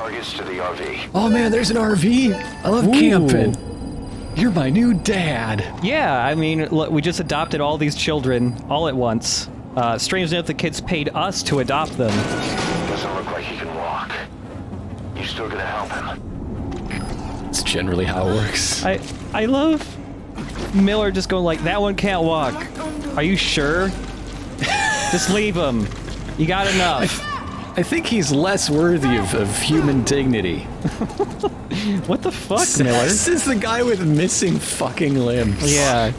targets to the RV. Oh man, there's an RV. I love camping. You're my new dad. Yeah, I mean, look, we just adopted all these children all at once. Strange enough, the kids paid us to adopt them. Doesn't look like he can walk. You still gonna help him? It's generally how it works. I love Miller just going like, that one can't walk. Are you sure? Just leave him. You got enough. I think he's less worthy of human dignity. What the fuck, Miller? This is the guy with missing fucking limbs. Yeah.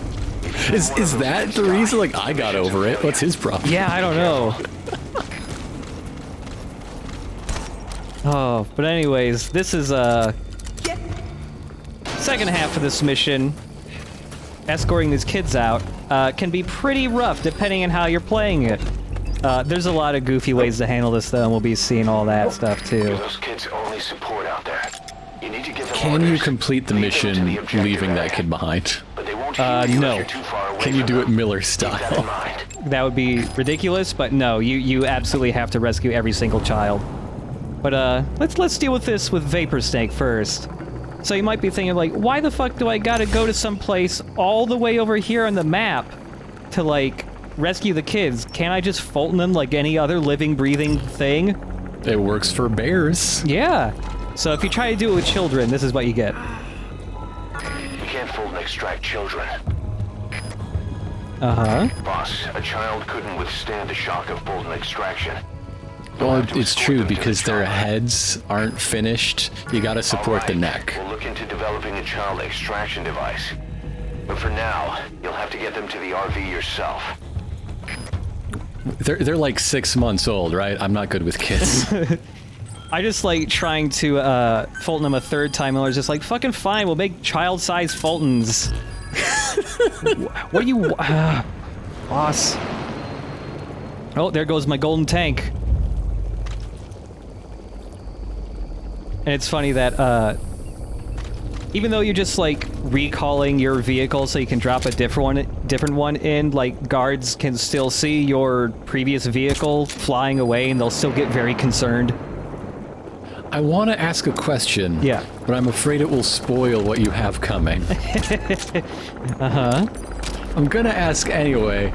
Is that the reason? Like, I got over it. What's his problem? Yeah, I don't know. Oh, but anyways, this is second half of this mission. Escorting these kids out can be pretty rough depending on how you're playing it. There's a lot of goofy ways to handle this, though, and we'll be seeing all that stuff too. Give those kids only support out there. You need to give them Can you orders. complete the Lead them mission to the objective leaving that area. kid behind? But they won't heal you if no. you're too far away Can you from do it them. Miller Keep that in style? mind. That would be ridiculous, but no, you absolutely have to rescue every single child. But let's deal with this with Vapor Snake first. So you might be thinking like, why the fuck do I gotta go to some place all the way over here on the map to like rescue the kids? Can't I just Fulton them like any other living, breathing thing? It works for bears. Yeah. So if you try to do it with children, this is what you get. You can't fold and extract children. Uh-huh. Boss, a child couldn't withstand the shock of fold and extraction. Well, it's true because their heads aren't finished. You gotta support the neck. We'll look into developing a child extraction device. But for now, you'll have to get them to the RV yourself. They're like 6 months old, right? I'm not good with kids. I just like trying to Fulton them a third time. Miller's just like, fucking fine, we'll make child-sized Fultons. What are you... boss. Oh, there goes my golden tank. And it's funny that, even though you're just, like, recalling your vehicle so you can drop a different one in, like, guards can still see your previous vehicle flying away and they'll still get very concerned. I want to ask a question. Yeah. But I'm afraid it will spoil what you have coming. Uh-huh. I'm gonna ask anyway.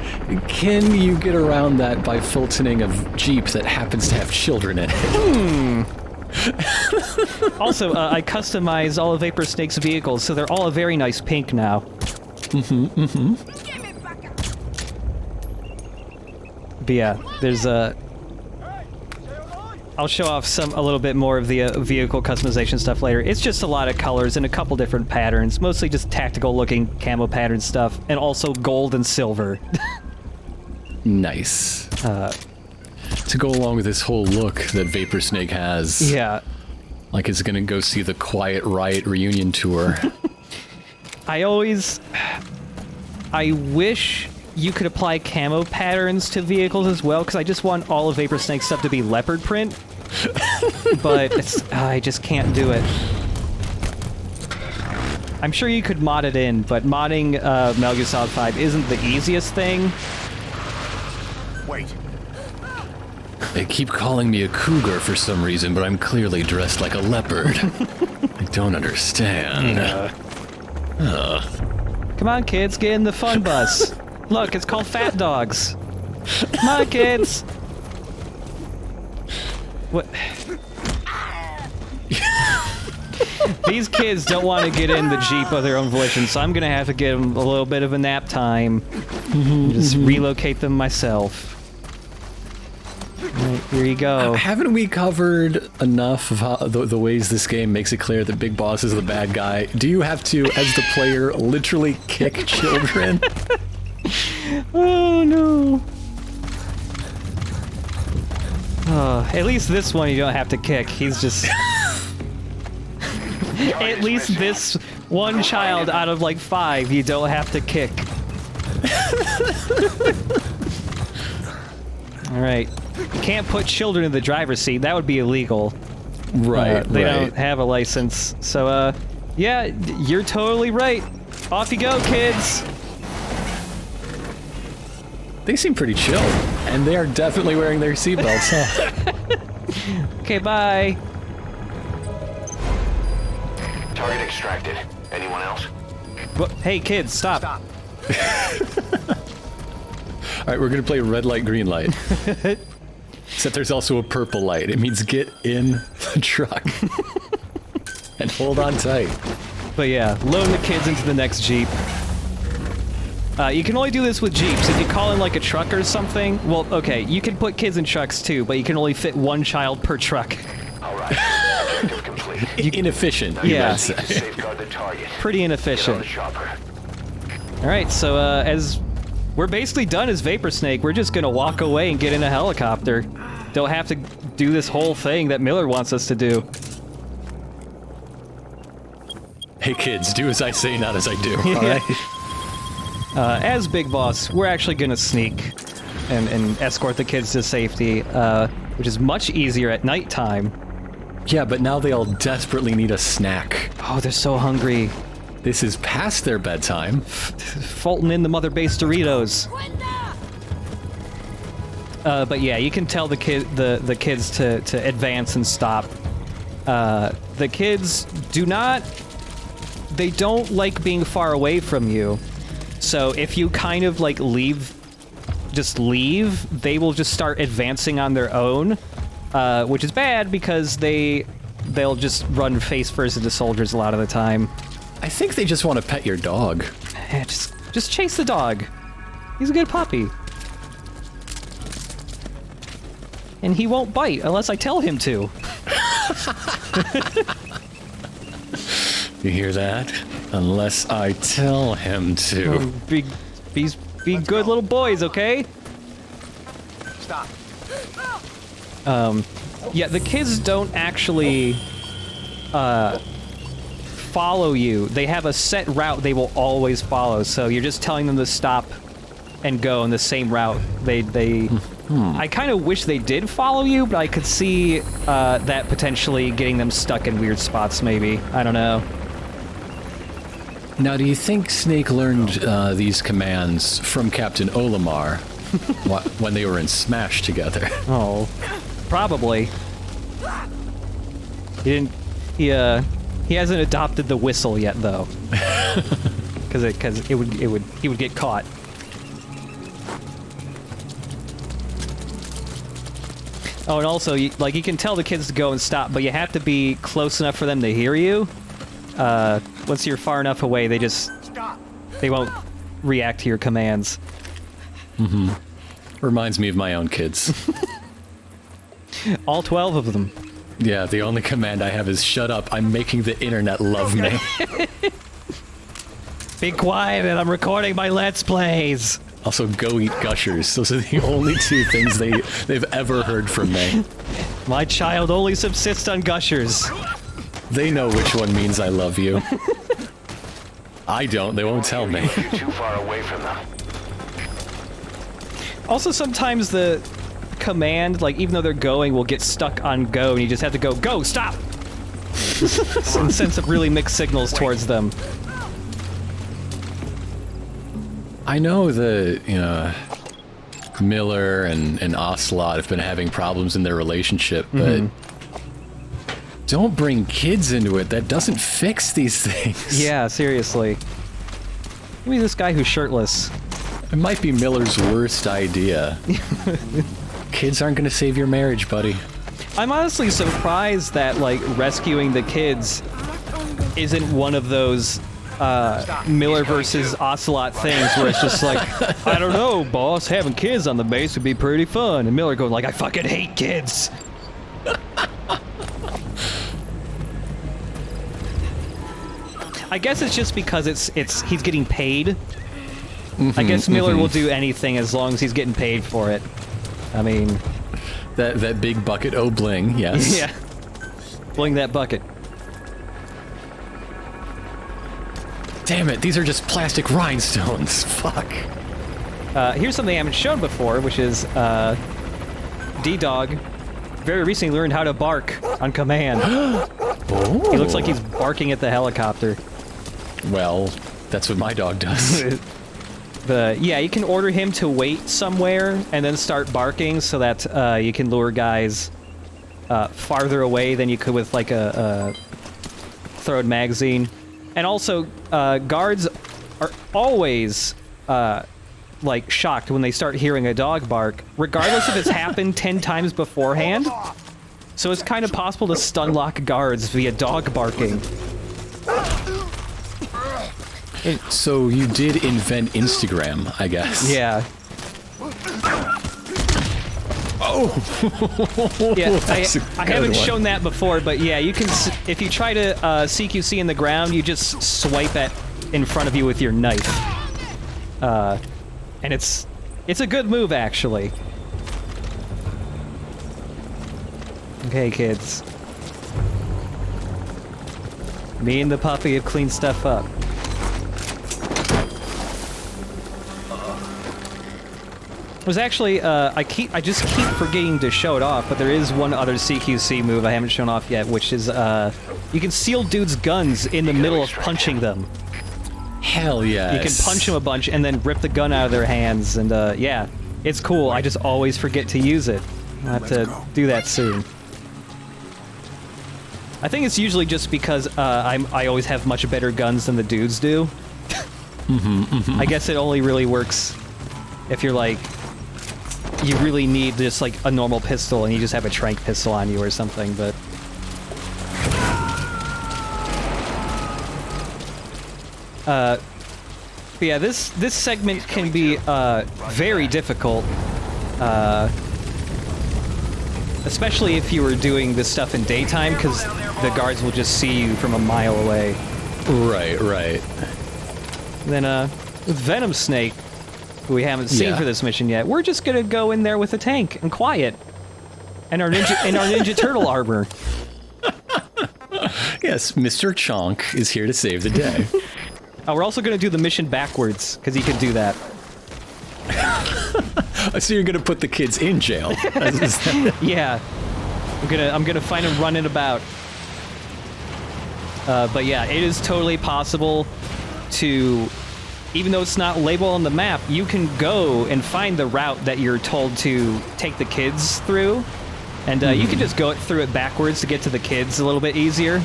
Can you get around that by Fultoning a Jeep that happens to have children in it? Also, I customized all of Vapor Snake's vehicles, so they're all a very nice pink now. But yeah, there's a... I'll show off a little bit more of the vehicle customization stuff later. It's just a lot of colors and a couple different patterns, mostly just tactical-looking camo pattern stuff, and also gold and silver. Nice. To go along with this whole look that Vapor Snake has. Yeah. Like it's gonna go see the Quiet Riot reunion tour. I wish you could apply camo patterns to vehicles as well, because I just want all of Vapor Snake's stuff to be leopard print. But I just can't do it. I'm sure you could mod it in, but modding Metal Gear Solid 5 isn't the easiest thing. Wait. They keep calling me a cougar for some reason, but I'm clearly dressed like a leopard. I don't understand. Come on, kids, get in the fun bus. Look, it's called Fat Dogs. Come on, kids. What? These kids don't want to get in the Jeep of their own volition, so I'm going to have to give them a little bit of a nap time. Just relocate them myself. Right, here you go. Haven't we covered enough of how, the ways this game makes it clear that Big Boss is the bad guy? Do you have to, as the player, literally kick children? Oh, no. At least this one you don't have to kick. He's just... At least this one child out of like 5 you don't have to kick. Alright. You can't put children in the driver's seat. That would be illegal. Right, They don't have a license. So, yeah, you're totally right. Off you go, kids. They seem pretty chill, and they are definitely wearing their seatbelts, huh? Okay, bye. Target extracted. Anyone else? Hey, kids, stop. All right, we're gonna play red light, green light. Except there's also a purple light. It means get in the truck and hold on tight. But yeah, load the kids into the next Jeep. You can only do this with Jeeps. If you call in like a truck or something, well, okay, you can put kids in trucks too, but you can only fit one child per truck. All right. Objective complete. Inefficient, Yeah. might say. Safeguard the target. Pretty Get on inefficient. the chopper. All right, so as we're basically done as Vapor Snake, we're just gonna walk away and get in a helicopter. Don't have to do this whole thing that Miller wants us to do. Hey kids, do as I say, not as I do. All right. As Big Boss, we're actually gonna sneak and escort the kids to safety, which is much easier at nighttime. Yeah, but now they all desperately need a snack. Oh, they're so hungry. This is past their bedtime. Fulton in the mother base Doritos. But yeah, you can tell the kids to advance and stop. The kids they don't like being far away from you. So if you kind of like leave, they will just start advancing on their own, which is bad because they'll just run face first into soldiers a lot of the time. I think they just want to pet your dog. Yeah, just chase the dog. He's a good puppy. And he won't bite unless I tell him to. You hear that? Unless I tell him to. Be good little boys, okay? Stop. Yeah, the kids don't actually follow you. They have a set route they will always follow, so you're just telling them to stop and go in the same route. I kind of wish they did follow you, but I could see that potentially getting them stuck in weird spots, maybe. I don't know. Now, do you think Snake learned these commands from Captain Olimar when they were in Smash together? Oh, probably. He hasn't adopted the whistle yet, though. Because he would get caught. Oh, and also, you can tell the kids to go and stop, but you have to be close enough for them to hear you. Once you're far enough away, they won't react to your commands. Mm-hmm. Reminds me of my own kids. All 12 of them. Yeah, the only command I have is shut up, I'm making the internet love me. Be quiet and I'm recording my Let's Plays. Also, go eat Gushers. Those are the only two things they've ever heard from me. My child only subsists on Gushers. They know which one means I love you. I don't, they won't tell me. You're too far away from them. Also, sometimes the command, like, even though they're going, will get stuck on go, and you just have to go, stop! And send some really mixed signals towards them. I know Miller and Ocelot have been having problems in their relationship, but don't bring kids into it. That doesn't fix these things. Yeah, seriously. Maybe this guy who's shirtless. It might be Miller's worst idea. Kids aren't gonna save your marriage, buddy. I'm honestly surprised that, like, rescuing the kids isn't one of those Miller versus Ocelot things where it's just like, I don't know, boss, having kids on the base would be pretty fun. And Miller going like, I fucking hate kids. I guess it's just because he's getting paid. I guess Miller will do anything as long as he's getting paid for it. I mean... That big bucket o' bling, yes. Yeah. Bling that bucket. Damn it, these are just plastic rhinestones. Fuck. Here's something I haven't shown before, which is D-Dog very recently learned how to bark on command. Oh. He looks like he's barking at the helicopter. Well, that's what my dog does. Yeah, you can order him to wait somewhere and then start barking so that you can lure guys farther away than you could with like a throw a magazine. And also, guards are always, like, shocked when they start hearing a dog bark, regardless if it's happened 10 times beforehand. So it's kind of possible to stun lock guards via dog barking. So you did invent Instagram, I guess. Yeah. Oh! Yeah, That's a I good haven't one. shown that before, but yeah, you can. If you try to CQC in the ground, you just swipe at in front of you with your knife, and it's a good move actually. Okay, kids. Me and the puppy have cleaned stuff up. There's actually, I just keep forgetting to show it off, but there is one other CQC move I haven't shown off yet, which is, you can steal dudes' guns in the middle of punching them. Hell yes. You can punch them a bunch and then rip the gun out of their hands, and, yeah, it's cool. I just always forget to use it. I'll have to do that soon. I think it's usually just because, I always have much better guns than the dudes do. I guess it only really works if you're, like, you really need just, like, a normal pistol and you just have a tranq pistol on you or something, but... but yeah, this segment can be, very difficult, especially if you were doing this stuff in daytime, because the guards will just see you from a mile away. Right. Then, Venom Snake, who we haven't seen for this mission yet, we're just gonna go in there with a tank and quiet, and our Ninja Turtle armor. Yes, Mr. Chonk is here to save the day. Oh, we're also gonna do the mission backwards because he can do that. So you're gonna put the kids in jail? Yeah, I'm gonna find him running about. But yeah, it is totally possible to. Even though it's not labeled on the map, you can go and find the route that you're told to take the kids through. And you can just go through it backwards to get to the kids a little bit easier.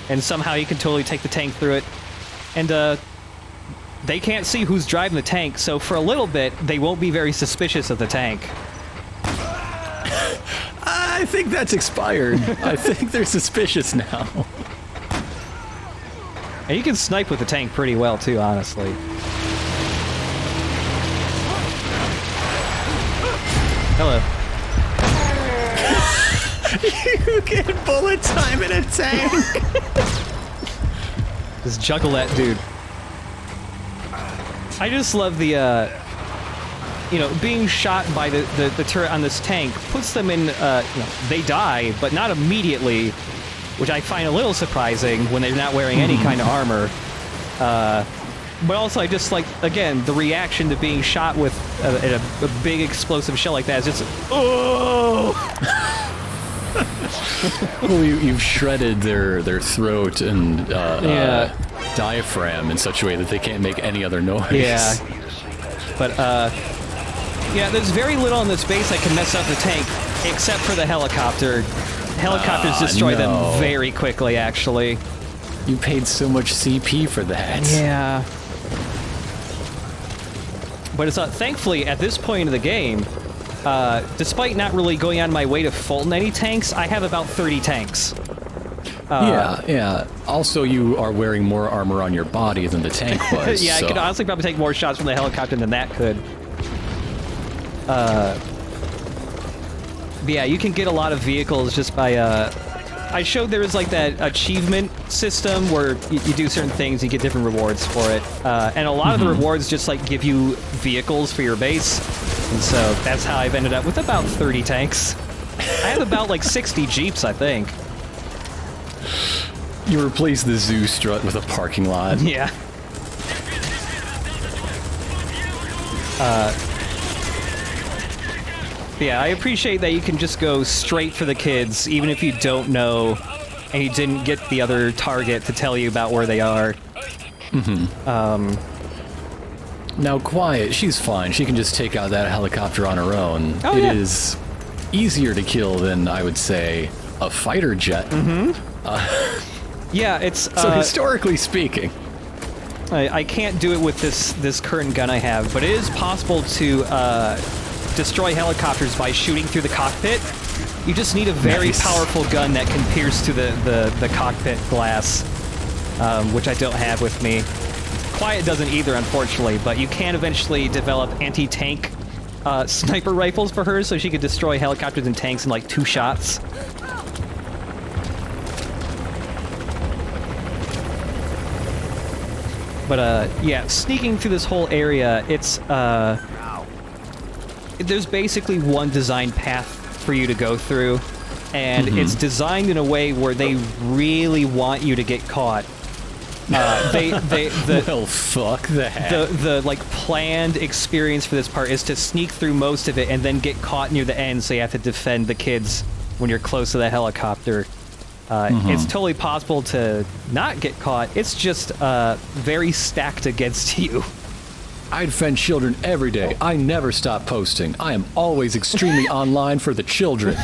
And somehow you can totally take the tank through it. And they can't see who's driving the tank, so for a little bit, they won't be very suspicious of the tank. I think that's expired. I think they're suspicious now. And you can snipe with the tank pretty well, too, honestly. Hello. You get bullet time in a tank! Just juggle that dude. I just love the, you know, being shot by the turret on this tank puts them in, you know, they die, but not immediately, which I find a little surprising when they're not wearing any kind of armor. But also I just like, again, the reaction to being shot with a big explosive shell like that is just, oh! Well, you've shredded their throat and diaphragm in such a way that they can't make any other noise. Yeah. But, yeah, there's very little in this base that can mess up the tank, except for the helicopter. Helicopters destroy them very quickly, actually. You paid so much CP for that. Yeah. But it's thankfully, at this point of the game, despite not really going on my way to Fulton any tanks, I have about 30 tanks. Yeah. Also, you are wearing more armor on your body than the tank was. Yeah, so. I could honestly probably take more shots from the helicopter than that could. But yeah, you can get a lot of vehicles just by, I showed there was like that achievement system where you do certain things, you get different rewards for it. And a lot of the rewards just like give you vehicles for your base. And so that's how I've ended up with about 30 tanks. I have about like 60 Jeeps, I think. You replace the zoo strut with a parking lot. Yeah. Yeah, I appreciate that you can just go straight for the kids, even if you don't know and you didn't get the other target to tell you about where they are. Now, Quiet, she's fine. She can just take out that helicopter on her own. Oh, It yeah. is easier to kill than, I would say, a fighter jet. Yeah, it's So historically speaking, I can't do it with this current gun I have, but it is possible to destroy helicopters by shooting through the cockpit. You just need a very Nice. powerful gun that can pierce through the cockpit glass, which I don't have with me. Quiet doesn't either, unfortunately, but you can eventually develop anti-tank sniper rifles for her, so she could destroy helicopters and tanks in like 2 shots. But yeah, sneaking through this whole area, it's there's basically one design path for you to go through, and it's designed in a way where they really want you to get caught. well, fuck that. The like planned experience for this part is to sneak through most of it and then get caught near the end, so you have to defend the kids when you're close to the helicopter. It's totally possible to not get caught. It's just very stacked against you. I defend children every day. I never stop posting. I am always extremely online for the children.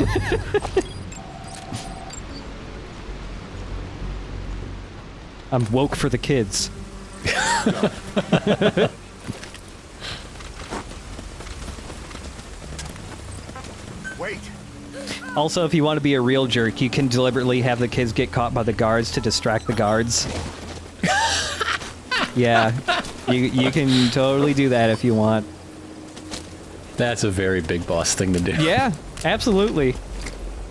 I'm woke for the kids. Wait. Also, if you want to be a real jerk, you can deliberately have the kids get caught by the guards to distract the guards. Yeah, you can totally do that if you want. That's a very big boss thing to do. Yeah, absolutely.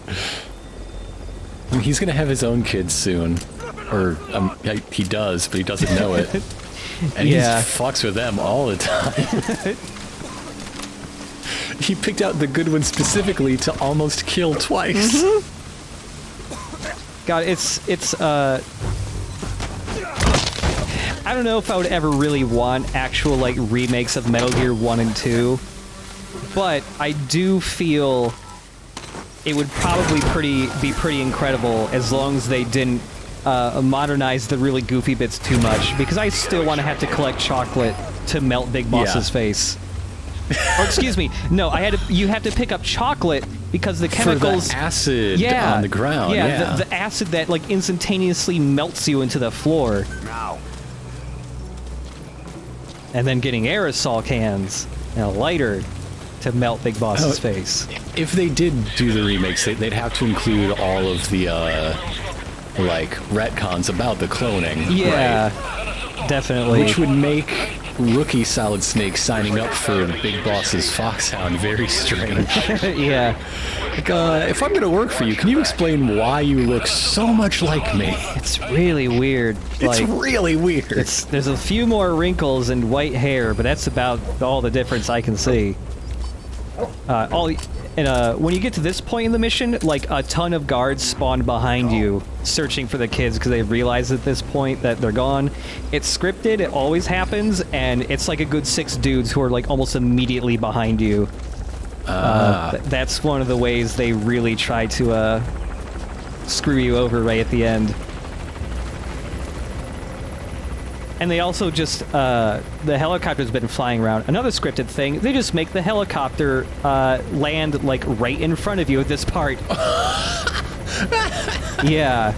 I mean, he's gonna have his own kids soon. Or, he does, but he doesn't know it. And Yeah. he fucks with them all the time. He picked out the good one specifically to almost kill twice. God, it's I don't know if I would ever really want actual, like, remakes of Metal Gear 1 and 2, but I do feel it would probably be pretty incredible as long as they didn't modernize the really goofy bits too much, because I still want to have to collect chocolate to melt Big Boss's face. Or excuse me, no, you have to pick up chocolate because the chemicals... For the acid on the ground, yeah. The acid that, like, instantaneously melts you into the floor. Now. And then getting aerosol cans and a lighter to melt Big Boss's face. If they did do the remakes, they'd have to include all of the, like, retcons about the cloning. Yeah, right? definitely. Which would make rookie Solid Snake signing up for Big Boss's Foxhound very strange. Yeah. Like, if I'm gonna work for you, can you explain why you look so much like me? It's really weird. It's really weird. There's a few more wrinkles and white hair, but that's about all the difference I can see. When you get to this point in the mission, like, a ton of guards spawn behind you, searching for the kids because they realize at this point that they're gone. It's scripted, it always happens, and it's like a good 6 dudes who are, like, almost immediately behind you. That's one of the ways they really try to screw you over right at the end. And they also just, the helicopter's been flying around. Another scripted thing, they just make the helicopter land, like, right in front of you at this part. Yeah.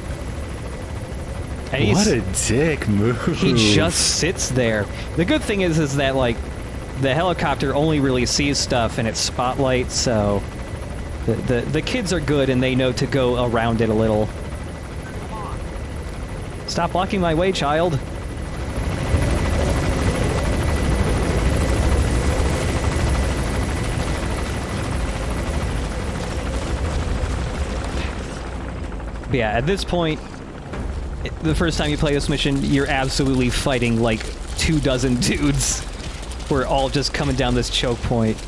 And what a dick move. He just sits there. The good thing is that, like, the helicopter only really sees stuff in its spotlight, so the kids are good and they know to go around it a little. Stop blocking my way, child. But yeah, at this point, the first time you play this mission, you're absolutely fighting like 24 dudes. We're all just coming down this choke point.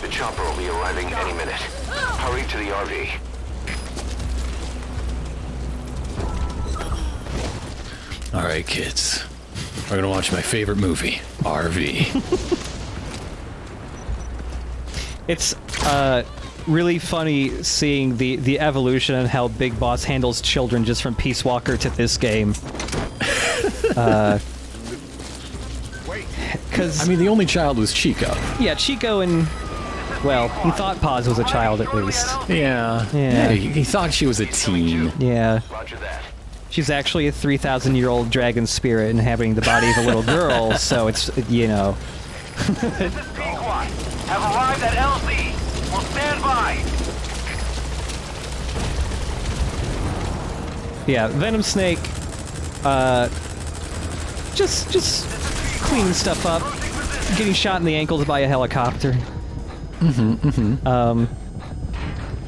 The chopper will be arriving any minute. Hurry to the RV. All right, kids. We're gonna watch my favorite movie, RV. It's really funny seeing the evolution and how Big Boss handles children just from Peace Walker to this game. Wait. Because I mean, the only child was Chico. yeah, Chico and Well, he thought Paz was a child at least. Yeah. Yeah. He thought she was a teen. Yeah. Roger that. She's actually a 3,000-year-old dragon spirit inhabiting the body of a little girl, so it's, you know. This is P-Squad. Have arrived at LZ. We'll stand by. Yeah, Venom Snake, just cleaning stuff up, getting shot in the ankles by a helicopter.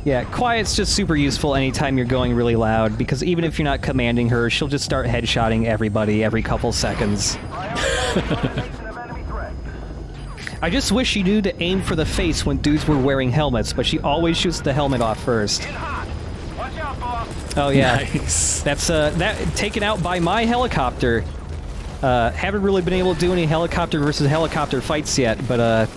Yeah, Quiet's just super useful anytime you're going really loud, because even if you're not commanding her, she'll just start headshotting everybody every couple seconds. I just wish she knew to aim for the face when dudes were wearing helmets, but she always shoots the helmet off first. Oh yeah, Nice. that's that taken out by my helicopter. Haven't really been able to do any helicopter versus helicopter fights yet, but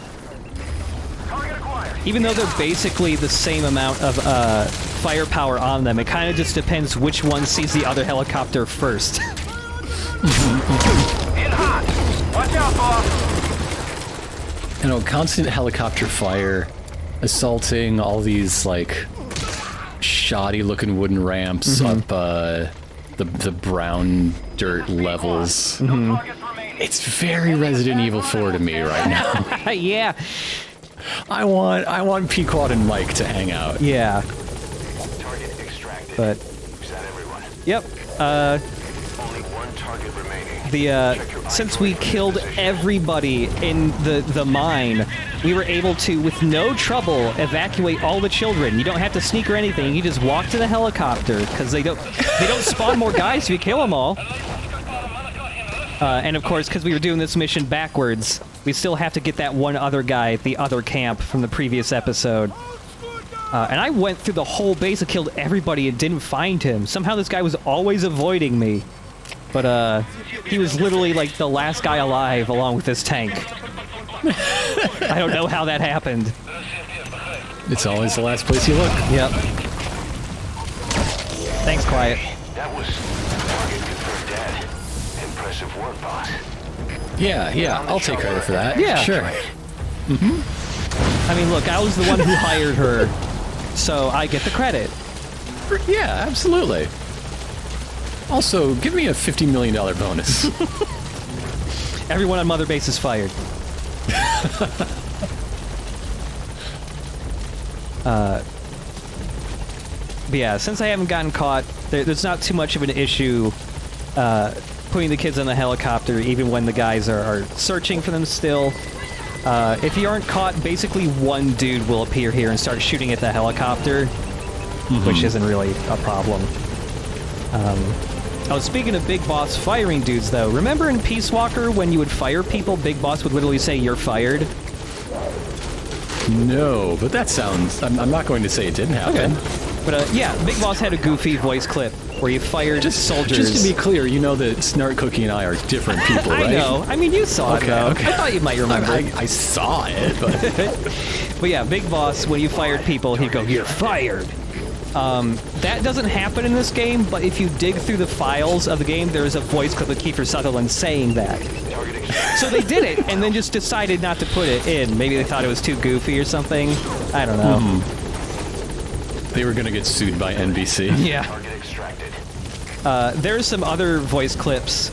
even though they're basically the same amount of firepower on them, it kind of just depends which one sees the other helicopter first. In hot. Watch out, boss. You know, constant helicopter fire, assaulting all these, like, shoddy-looking wooden ramps up the brown dirt levels. It's very Resident Evil 4 to me right now. Yeah, I want Pequod and Mike to hang out. yeah, Target extracted. but Is that everyone? yep. Only one target remaining. Since we killed everybody in the mine, we were able to, with no trouble, evacuate all the children. You don't have to sneak or anything. You just walk to the helicopter because they don't spawn more guys if you kill them all. And of course, because we were doing this mission backwards, we still have to get that one other guy at the other camp from the previous episode. And I went through the whole base and killed everybody and didn't find him. Somehow this guy was always avoiding me. But he was literally like the last guy alive along with his tank. I don't know how that happened. It's always the last place you look. Yep. Thanks, Quiet. That was target confirmed dead. Impressive work, boss. Yeah, I'll take credit for that. Yeah. Sure. I mean, look, I was the one who hired her, so I get the credit. Yeah, absolutely. Also, give me a $50 million bonus. Everyone on Mother Base is fired. But yeah, since I haven't gotten caught, there's not too much of an issue putting the kids on the helicopter, even when the guys are searching for them still. If you aren't caught, basically one dude will appear here and start shooting at the helicopter, which isn't really a problem. Oh, speaking of Big Boss firing dudes, though, remember in Peace Walker when you would fire people, Big Boss would literally say, "You're fired"? No, but that sounds... I'm not going to say it didn't happen. But yeah, Big Boss had a goofy voice clip where you fired soldiers. Just to be clear, you know that Snart Cookie and I are different people, right? I know. I mean, you saw it, though. Okay. I thought you might remember. I saw it, but... But yeah, Big Boss, when you fired people, he'd go, "You're fired." That doesn't happen in this game, but if you dig through the files of the game, there's a voice clip of Kiefer Sutherland saying that. So they did it, and then just decided not to put it in. Maybe they thought it was too goofy or something. I don't know. They were gonna get sued by NBC. Yeah. Target extracted. There's some other voice clips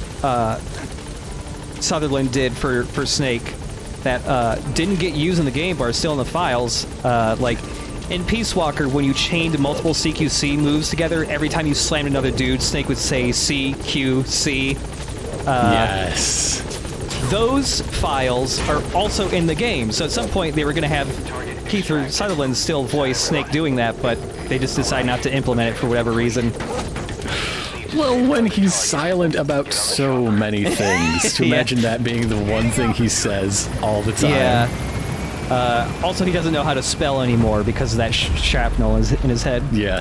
Sutherland did for Snake that didn't get used in the game, but are still in the files. Like, in Peace Walker, when you chained multiple CQC moves together, every time you slammed another dude, Snake would say CQC. Yes. Those files are also in the game, so at some point they were going to have Kiefer Sutherland still voice Snake doing that, but they just decided not to implement it for whatever reason. Well, when he's silent about so many things, to Yeah. imagine that being the one thing he says all the time. Yeah. Also, he doesn't know how to spell anymore because of that shrapnel in his head. Yeah.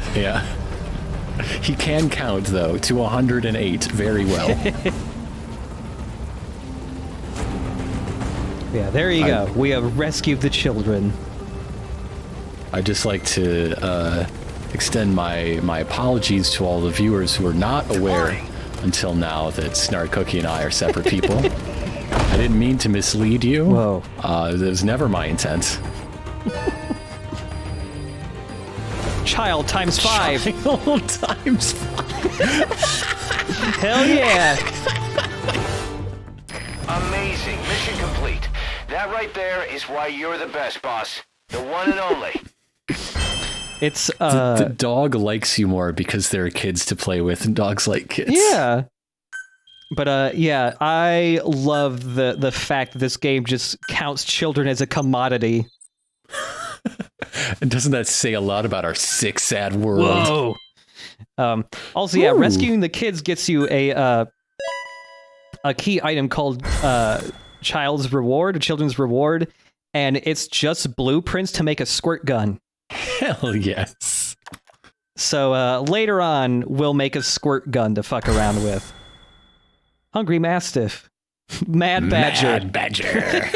He can count, though, to 108 very well. Yeah, there you go. We have rescued the children. I'd just like to extend my apologies to all the viewers who are not aware until now that Snart Cookie and I are separate people. I didn't mean to mislead you. Whoa. It was never my intent. Child times 5. Child times 5. Hell yeah. Amazing. Mission complete. That right there is why you're the best, boss. The one and only. It's the dog likes you more because there are kids to play with, and dogs like kids. Yeah. But yeah, I love the fact that this game just counts children as a commodity. And doesn't that say a lot about our sick, sad world? Whoa. Also, yeah, Ooh. rescuing the kids gets you a key item called Children's Reward, and it's just blueprints to make a squirt gun. Hell yes. So later on, we'll make a squirt gun to fuck around with. Hungry Mastiff. Mad Badger. Mad Badger.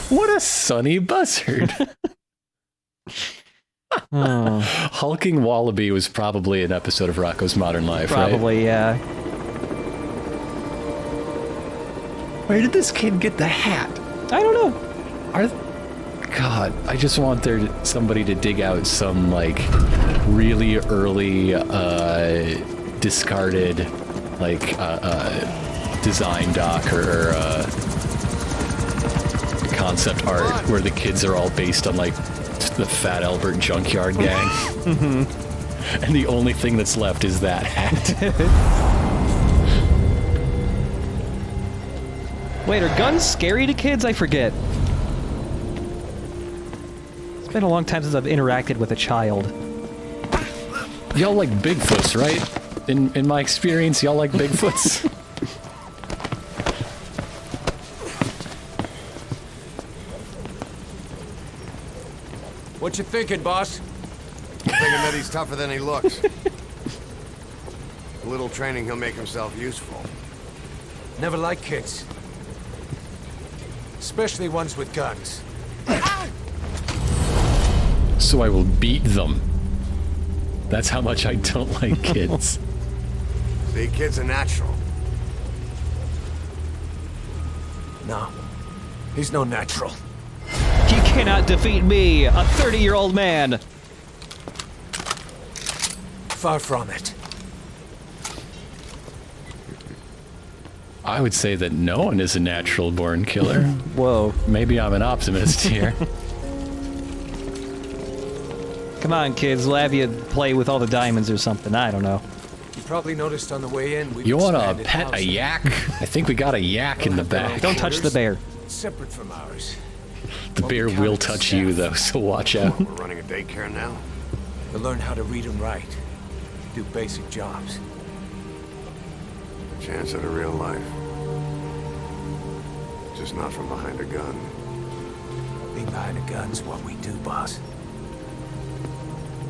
What a sunny buzzard. Oh, Hulking Wallaby was probably an episode of Rocko's Modern Life, probably, yeah. right? Where did this kid get the hat? I don't know. God, I just want somebody to dig out some, like, really early, discarded, like, design doc or concept art where the kids are all based on, like, the Fat Albert Junkyard Gang. Mm-hmm. And the only thing that's left is that hat. Wait, are guns scary to kids? I forget. It's been a long time since I've interacted with a child. Y'all like Bigfoots, right? In my experience, y'all like Bigfoots? What you thinking, boss? Thinking that he's tougher than he looks. A little training, he'll make himself useful. Never liked kids. Especially ones with guns. So I will beat them. That's how much I don't like kids. See, kid's a natural. No. He's no natural. He cannot defeat me, a 30-year-old man. Far from it. I would say that no one is a natural-born killer. Whoa. Maybe I'm an optimist here. Come on, kids. We'll have you play with all the diamonds or something. I don't know. You probably noticed on the way in we You want to expanded pet a housing. yak? I think we got a yak in the back. Don't touch the bear. Separate from ours. The bear will touch you, though, so watch out. We're running a daycare now. To learn how to read and write. Do basic jobs. A chance at a real life. Just not from behind a gun. Being behind a gun's what we do, boss.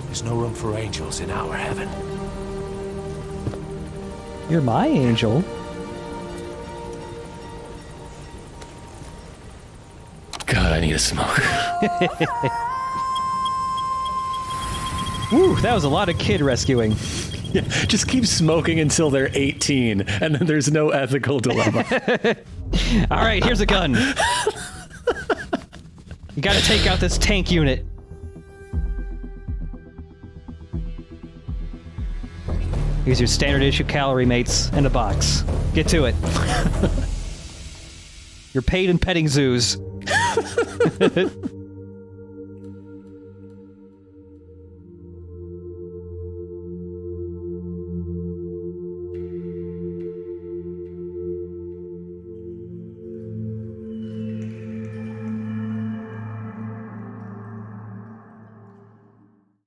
There's no room for angels in our heaven. You're my angel. God, I need a smoke. Woo, that was a lot of kid rescuing. Yeah, just keep smoking until they're 18, and then there's no ethical dilemma. All right, here's a gun. You gotta take out this tank unit. Here's your standard issue calorie mates in a box. Get to it. You're paid in petting zoos.